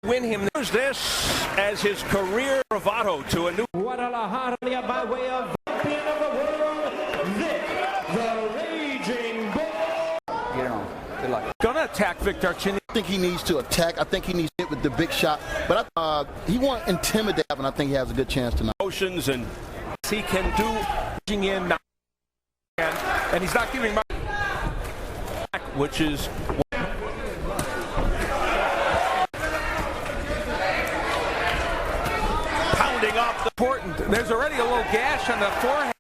win him. Use this as his career bravado to a new Guadalajara by way of champion of the world, Vic, the Raging Bull. Get it on. Good luck. Gonna attack Vic Darchinyan. I think he needs to attack. I think he needs to hit with the big shot. But he won't intimidate, and I think he has a good chance tonight. motions and He can do in now, and he's not giving much, which is pounding off the important. There's already a little gash on the forehead.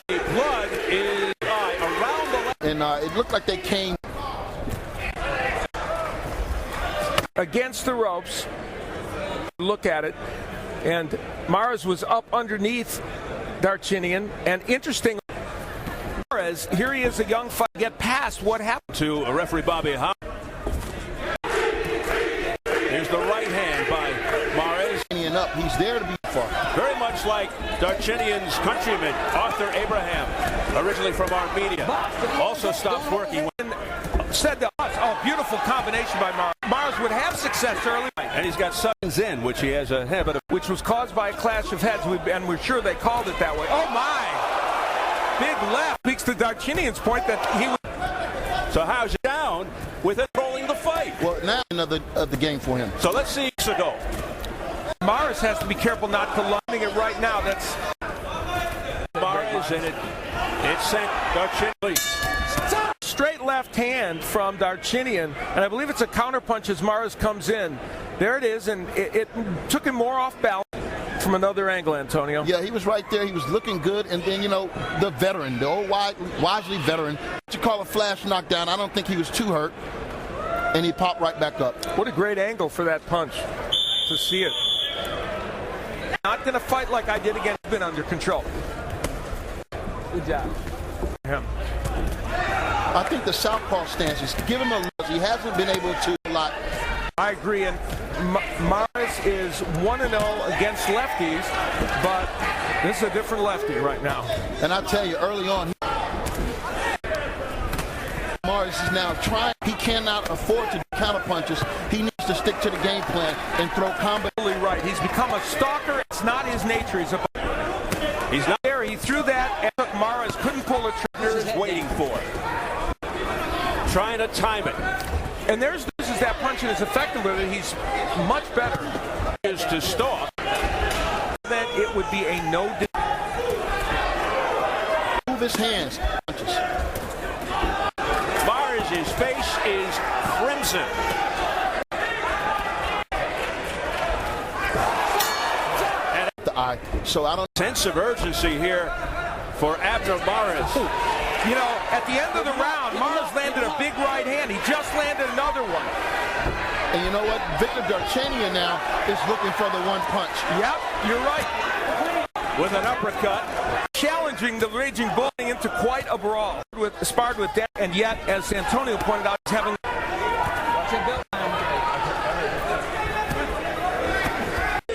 the blood is around the leg. And it looked like they came Against the ropes. Look at it. And Mares was up underneath Darchinyan. And interesting, Mares, here he is, a young fighter, get past what happened To a referee Bobby Howard. Here's the right hand by Mares. up. He's there to be far. Very much like Darchinyan's countryman, Arthur Abraham, originally from Armenia. Also stops working. said to us, oh, beautiful combination by Mares. Mares would have success early. And he's got Sutton's in, which he has a habit of. Which was caused by a clash of heads, and we're sure they called it that way. Oh, my! Big left. Speaks to Darchinyan's point that he would. So how's it down with it controlling the fight? Well, now another of the game for him. So let's see ago. Mares has to be careful not to landing it right now. That's Mares, and it sent Darchinyan. Straight left hand from Darchinyan, and I believe it's a counterpunch as Mares comes in. There it is, and it took him more off balance from another angle, Antonio. Yeah, he was right there. He was looking good, and then, you know, the veteran, the old wisely veteran, what you call a flash knockdown. I don't think he was too hurt, and he popped right back up. What a great angle for that punch to see it. Not going to fight like I did again. Been under control. Good job. Him. I think the southpaw stance is give him a look. He hasn't been able to a lot. I agree, and Mares is 1-0 against lefties, but this is a different lefty right now. And I tell you, early on, Mares is now trying. He cannot afford to do counter punches. He needs to stick to the game plan and throw combo. Right, he's become a stalker. It's not his nature. He's not there. He threw that, and Mares couldn't pull a trigger. Is waiting for, trying to time it. And there's that punch and is effective with it. He's much better. Is to stalk. Then it would be a no. Move his hands. Punches. Mares' face is crimson. And The eye. So I don't. sense of urgency here for Abner Mares. You know, at the end of the round, Mares landed a big right hand. He just landed another one. And you know what? Victor Darchinyan now is looking for the one punch. Yep, you're right. With an uppercut. Challenging the Raging Bull into quite a brawl. Sparred with that, and yet, as Antonio pointed out, he's having.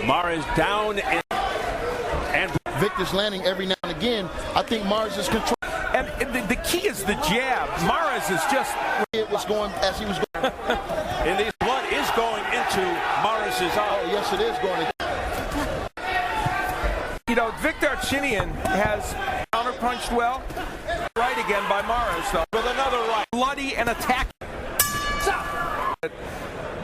Mares down and Victor's landing every now and again. I think Mares is controlling. And the key is the jab. Mares is just. It was going as he was going. and the blood is going into Mares' eye. Oh, yes, it is going to. You know, Vic Darchinyan has counterpunched well. Right again by Mares, though. With another right. Bloody and attack.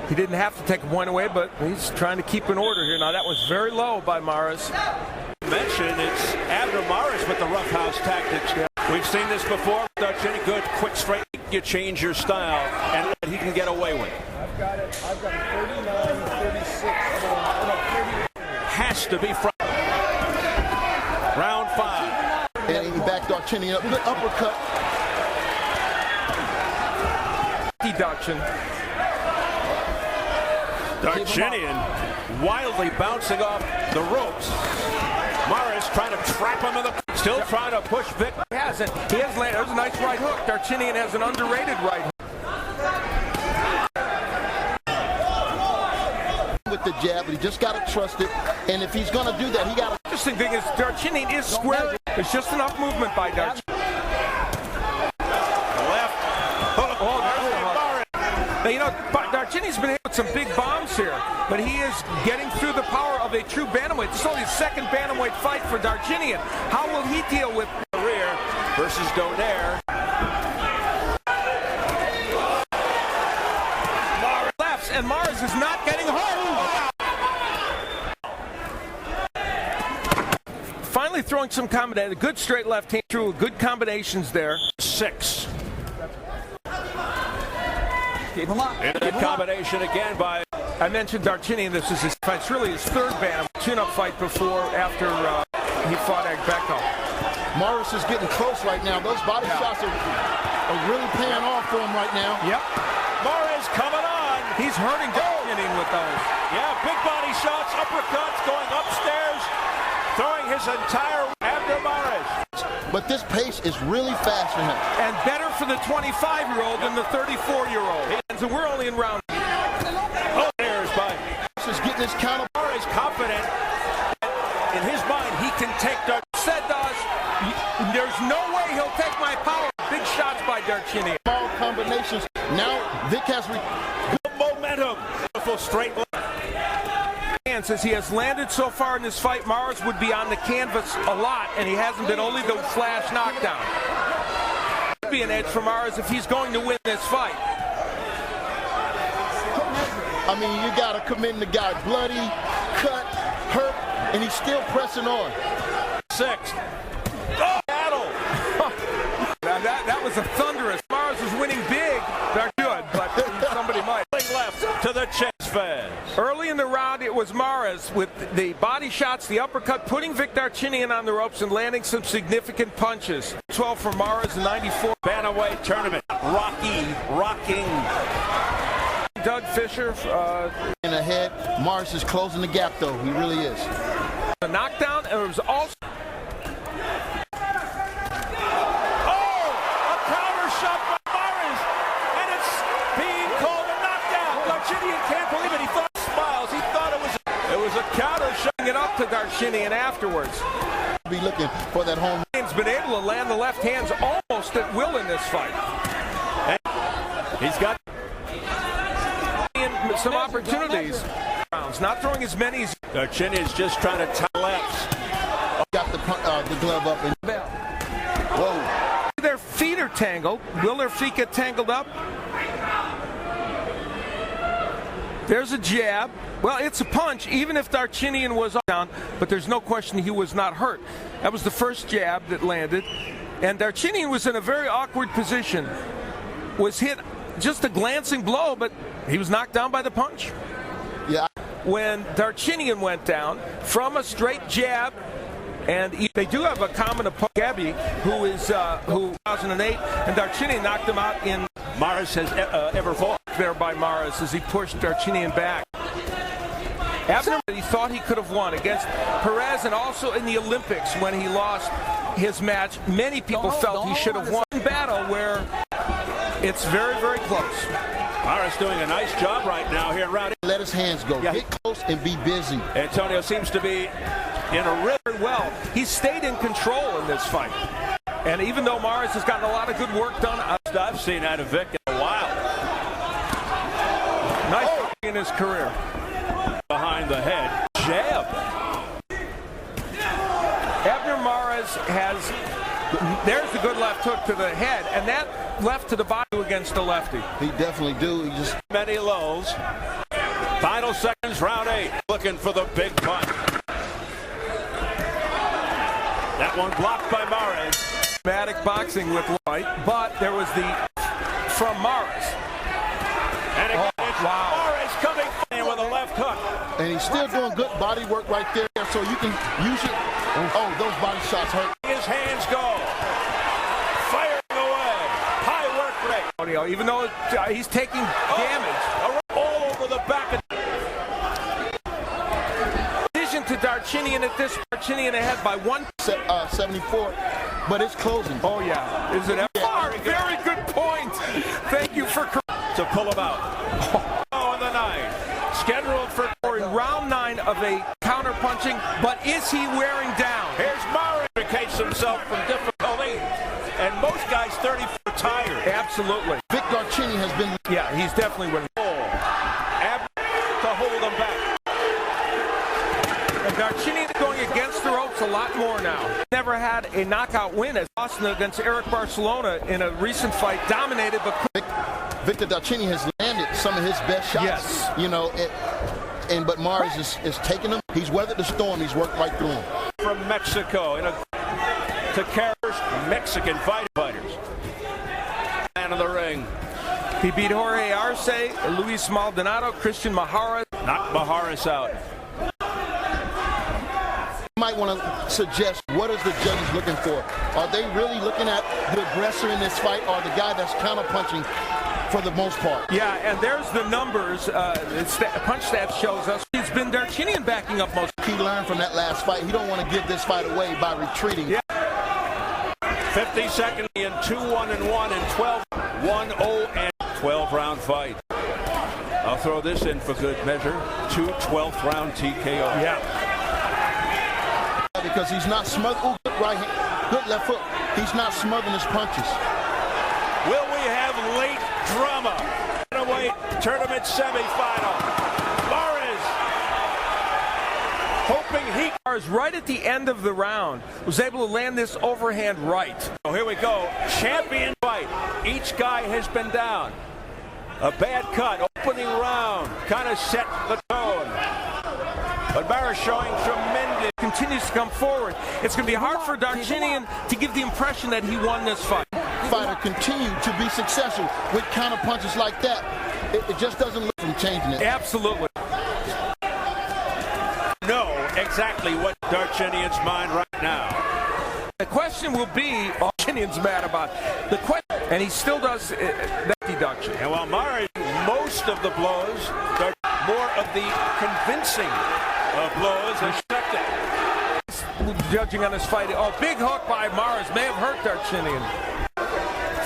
He didn't have to take a point away, but he's trying to keep an order here. Now, that was very low by Mares. Mentioned it's Abner Mares with the roughhouse tactics. Yeah. We've seen this before. Darchinyan, good, quick, straight. You change your style, and what he can get away with. I've got it 39, 36. Has to be from round 5. And he backed Darchinyan up. Good uppercut. Darchinyan wildly bouncing off the ropes. Mares trying to trap him in the. Still trying to push Vic. He hasn't. He has landed. There's a nice right hook. Darchinyan has an underrated right hook. With the jab, but he just got to trust it. And if he's going to do that, he got to. Interesting thing is Darchinyan is square. There's just enough movement by Darchinyan. Left. Oh, there's a hook. Now, you know, Darchinyan's been hit with some big bombs. points here, but he is getting through the power of a true bantamweight. This is only his second bantamweight fight for Darchinyan. How will he deal with career versus Donaire? Lefts, and Mares is not getting hurt. Finally throwing some combination, good straight left hand through, good combinations there. 6. Keep him up. And a good combination again by. I mentioned Darchinyan. This is his fight. It's really his third bantam tune-up fight before after he fought Agbeko. Mares is getting close right now. Those body shots are really paying off for him right now. Yep. Mares coming on. He's hurting Darchinyan with those. Yeah, big body shots, uppercuts, going upstairs, throwing his entire Abner Mares. But this pace is really fast for him. And better for the 25-year-old than the 34-year-old. And so we're only in round. Oh, there's by. Just getting his counter. Mares confident. In his mind, he can take the. Said there's no way he'll take my power. Big shots by Darchinyan. Small combinations. Now Vic has good momentum. Beautiful straight line. And says he has landed so far in this fight, Mares would be on the canvas a lot, and he hasn't been, only the flash knockdown. Could be an edge for Mares if he's going to win this fight. I mean, you got to commend the guy. Bloody, cut, hurt, and he's still pressing on. 6. Oh, battle. that was a thunderous. Mares is winning big. They're good, but somebody might. Left to the chest fence. Early in the round, it was Mares with the body shots, the uppercut, putting Vic Darchinyan on the ropes and landing some significant punches. 12 for Mares in 94. Bantamweight tournament. Rocking. Doug Fisher. In ahead, Mares is closing the gap, though. He really is. A knockdown, and it was also. It up to Darchinyan afterwards. Be looking for that home. He's been able to land the left hands almost at will in this fight. And he's got some opportunities. Not throwing as many as Darchinyan's just trying to tie lefts. Got the glove up and whoa. Their feet are tangled. Will their feet get tangled up? There's a jab. Well, it's a punch, even if Darchinyan was down, but there's no question he was not hurt. That was the first jab that landed. And Darchinyan was in a very awkward position. Was hit just a glancing blow, but he was knocked down by the punch. Yeah. When Darchinyan went down from a straight jab, and they do have a common opponent, Gabby, who 2008, and Darchinyan knocked him out in. Mares has ever fought there by Mares as he pushed Darchinyan back. Abner, he thought he could have won against Perez, and also in the Olympics when he lost his match. Many people felt he should have won a battle where it's very, very close. Mares doing a nice job right now here in round 8. Let his hands go. Yeah. Get close and be busy. Antonio seems to be in a really well. He stayed in control in this fight. And even though Mares has gotten a lot of good work done, I've seen out of Vic in a while. Nice in his career. Behind the head. Jab. Abner Mares has, there's the good left hook to the head, and that left to the body against the lefty. He definitely do. He just many lows. Final seconds, round 8. Looking for the big punch. That one blocked by Mares. Dramatic boxing with White, but there was the from Mares. And again, wow. Mares coming in with a left hook. And he's still doing good body work right there, so you can use it. Oh, those body shots hurt. His hands go. Firing away. High work rate. Even though he's taking damage. All over the back. Decision to Darchinyan at this. Darchinyan ahead by 174, but it's closing. Oh, yeah. Is it ever? Very good point. Thank you for to pull him out. Oh, in the 9. Scheduled for round 9 of a counter punching, but is he wearing down? Here's Mares. Indicates himself from difficulty, and most guys 30 are tired. Absolutely. Vic Darchinyan has been. Yeah, he's definitely winning. Abner to hold ropes a lot more now. Never had a knockout win as Austin against Eric Barcelona in a recent fight, dominated but Victor Darchinyan has landed some of his best shots. Yes. You know, but Mares is taking them. He's weathered the storm. He's worked right through them. From Mexico to Carter's Mexican fighters. Man of the ring. he beat Jorge Arce, Luis Maldonado, Christian Maharas. Knocked Maharas out. You might want to suggest, what is the judges looking for? Are they really looking at the aggressor in this fight or the guy that's counter-punching for the most part? Yeah, and there's the numbers. Punch Stats shows us it's been Darchinyan backing up most. He learned from that last fight. He don't want to give this fight away by retreating. Yeah. 50 seconds in 2-1-1 and 12-1-0 and 12-round fight. I'll throw this in for good measure. 2 12th round TKO. Yeah. Because he's not smothering. Ooh, good right hand, good left foot. He's not smothering his punches. Will we have late drama? Weight tournament semifinal. Mares hoping he right at the end of the round was able to land this overhand right. Oh, here we go. Champion fight. Each guy has been down. A bad cut. Opening round. Kind of set the tone. But Mares showing tremendous. Continues to come forward. It's going to be hard for Darchinyan to give the impression that he won this fight. Fighter continue to be successful with counter punches like that. It just doesn't look from changing it. Absolutely. Know exactly what Darchinyan's mind right now. The question will be, Darchinyan's mad about the question, and he still does that deduction. And while Mares, most of the blows, more of the convincing blows accepted. Judging on this fight, big hook by Mares may have hurt Darchinyan.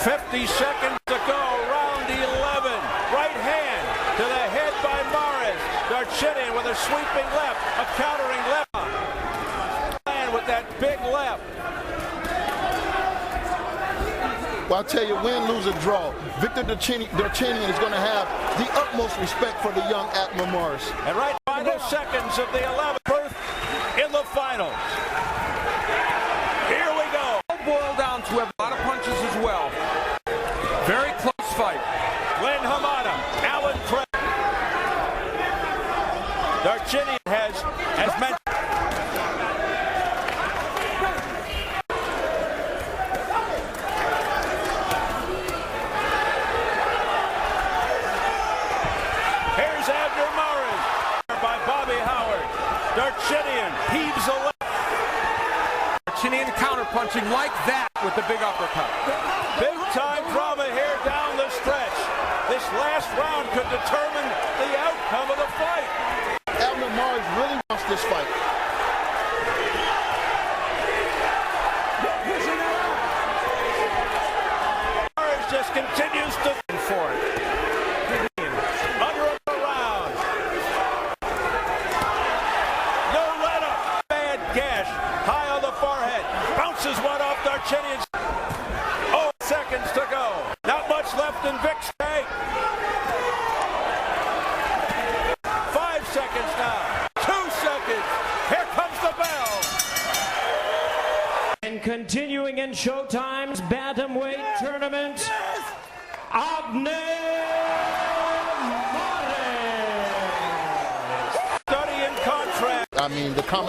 50 seconds to go, round 11. Right hand to the head by Mares. Darchinyan with a sweeping left, a countering left. And with that big left. Well, I'll tell you, win, lose, or draw, Victor Darchinyan is going to have the utmost respect for the young Abner Mares. And right final seconds of the 11th berth in the finals. Here we go. Boiled down to a lot of punches as well. Very close fight. Glenn Hamada, Alan Craig. Darchinyan has mentioned. Here's Abner Mares by Bobby Howard. Darchinyan heaves a left. Darchinyan counterpunching like that with the big uppercut. Big time drama here down the stretch. This last round could determine the outcome of the fight. Abner Mares really wants this fight. Mares just continues to for it. Under the round. No let up. Bad gash. High on the forehead. Bounces one off Darchinyan's. 0 seconds to go. Not much left in Vic's tank. 5 seconds now. 2 seconds. Here comes the bell. And continuing in Showtime's bantamweight tournament, Abner Mares. Study in contrast. I mean, the combination.